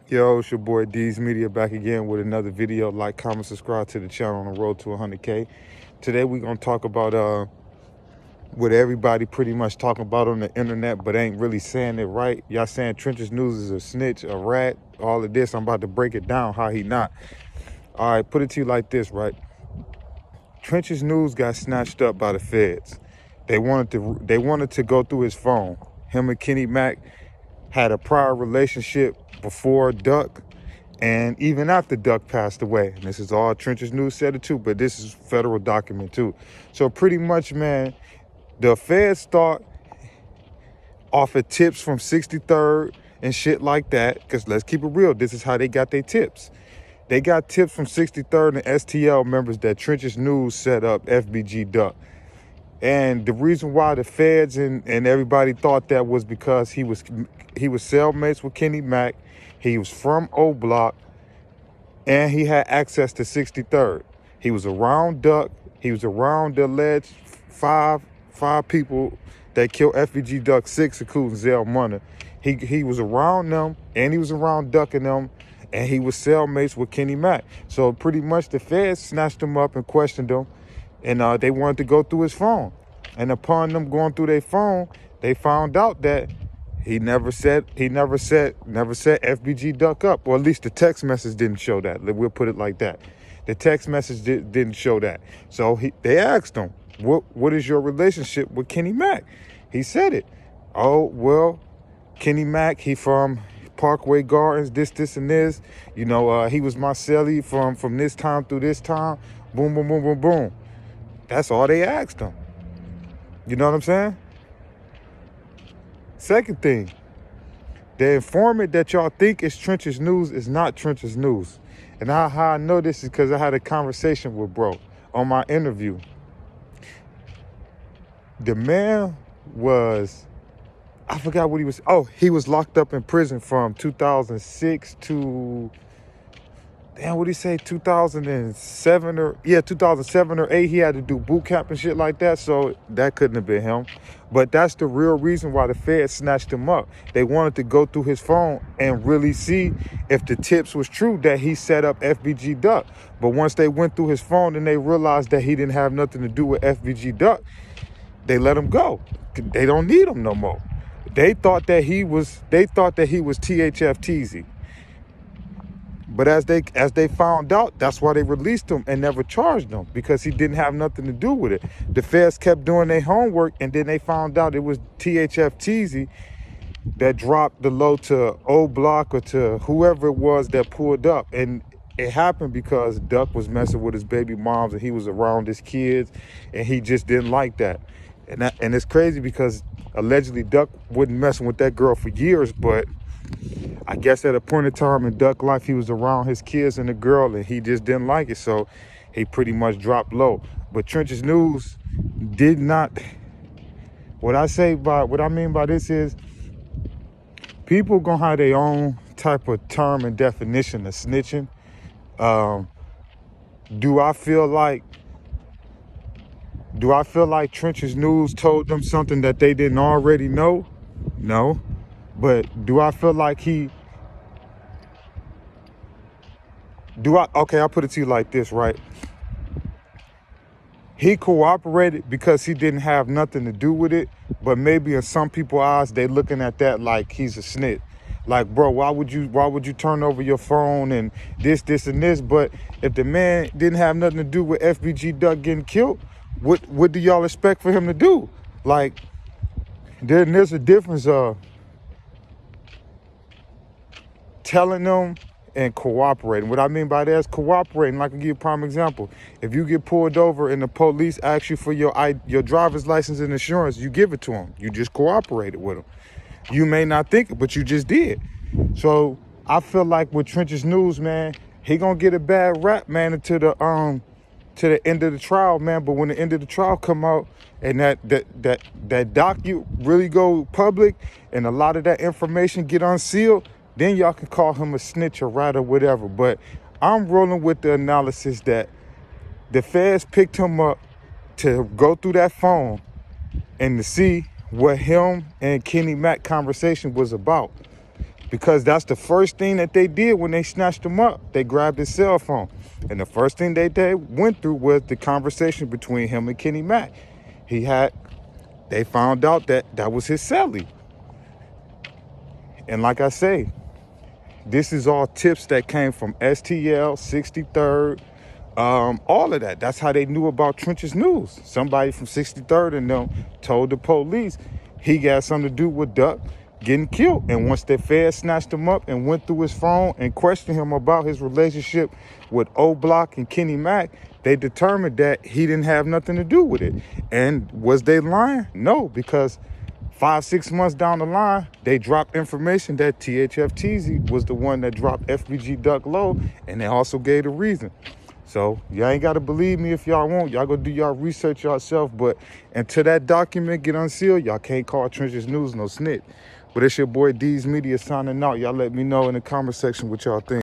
Yo, it's your boy D's Media back again with another video. Like, comment, subscribe to the channel on the road to 100K. Today we're going to talk about what everybody pretty much talking about on the internet but ain't really saying it right. Y'all saying Trench's News is a snitch, a rat, all of this. I'm about to break it down how he not. All right, put it to you like this, right? Trench's News got snatched up by the feds. They wanted to go through his phone. Him and Kenny Mack had a prior relationship before Duck and even after Duck passed away. And this is all Trench's News said it too, but this is federal document too. So pretty much, man, the feds start off of tips from 63rd and shit like that, because let's keep it real, this is how they got their tips. They got tips from 63rd and STL members that Trench's News set up FBG Duck. And the reason why the feds and everybody thought that was because he was cellmates with Kenny Mack. He was from O Block, and he had access to 63rd. He was around Duck. He was around the alleged five people that killed FBG Duck 6, including Zell Munner. He was around them, and he was around Duck and them, and he was cellmates with Kenny Mack. So pretty much the feds snatched him up and questioned him. And they wanted to go through his phone. And upon them going through their phone, they found out that he never set FBG Duck up. Or at least the text message didn't show that. We'll put it like that. The text message didn't show that. So they asked him, what is your relationship with Kenny Mack? He said it. Oh, well, Kenny Mack, he from Parkway Gardens, this, and this. You know, he was my cellie from this time through this time. Boom, boom, boom, boom, boom. That's all they asked him. You know what I'm saying? Second thing, the informant that y'all think is Trench's News is not Trench's News. And how I know this is because I had a conversation with bro on my interview. The man was, I forgot what he was. Oh, he was locked up in prison from 2006 to, damn, what did he say, 2007 or 8. He had to do boot camp and shit like that, so that couldn't have been him. But that's the real reason why the feds snatched him up. They wanted to go through his phone and really see if the tips was true that he set up FBG Duck. But once they went through his phone and they realized that he didn't have nothing to do with FBG Duck, they let him go. They don't need him no more. They thought that he was THF Teasy. But as they found out, that's why they released him and never charged him, because he didn't have nothing to do with it. The feds kept doing their homework, and then they found out it was THF Teasy that dropped the low to O Block or to whoever it was that pulled up. And it happened because Duck was messing with his baby moms and he was around his kids, and he just didn't like that. And it's crazy because allegedly Duck wasn't messing with that girl for years, but I guess at a point in time in Duck life, he was around his kids and the girl, and he just didn't like it. So he pretty much dropped low. But Trench's News did not. What I mean by this is, people gonna have their own type of term and definition of snitching. Do I feel like Trench's News told them something that they didn't already know? No. But do I feel like okay, I'll put it to you like this, right? He cooperated because he didn't have nothing to do with it, but maybe in some people's eyes, they looking at that like he's a snitch. Like, bro, why would you turn over your phone and this, and this? But if the man didn't have nothing to do with FBG Duck getting killed, what do y'all expect for him to do? Like, there's a difference of telling them and cooperating. What I mean by that is cooperating. Like, I give you a prime example. If you get pulled over and the police ask you for your driver's license and insurance, you give it to them. You just cooperated with them. You may not think it, but you just did. So I feel like with Trench's News, man, he gonna get a bad rap, man, to the end of the trial, man. But when the end of the trial come out and that docu really go public and a lot of that information get unsealed, then y'all can call him a snitch or rat or whatever. But I'm rolling with the analysis that the feds picked him up to go through that phone and to see what him and Kenny Mack conversation was about. because that's the first thing that they did when they snatched him up. They grabbed his cell phone. And the first thing they went through was the conversation between him and Kenny Mack. They found out that was his cellie. And like I say, this is all tips that came from STL, 63rd, all of that. That's how they knew about Trench's News. Somebody from 63rd and them told the police he got something to do with Duck getting killed. And once the feds snatched him up and went through his phone and questioned him about his relationship with O-Block and Kenny Mack, they determined that he didn't have nothing to do with it. And was they lying? No, because 5-6 months down the line, they dropped information that THF-TZ was the one that dropped FBG Duck low, and they also gave the reason. So y'all ain't got to believe me if y'all want. Y'all go do y'all research yourself. But until that document get unsealed, y'all can't call Trench's News no snitch. But it's your boy D's Media signing out. Y'all let me know in the comment section what y'all think.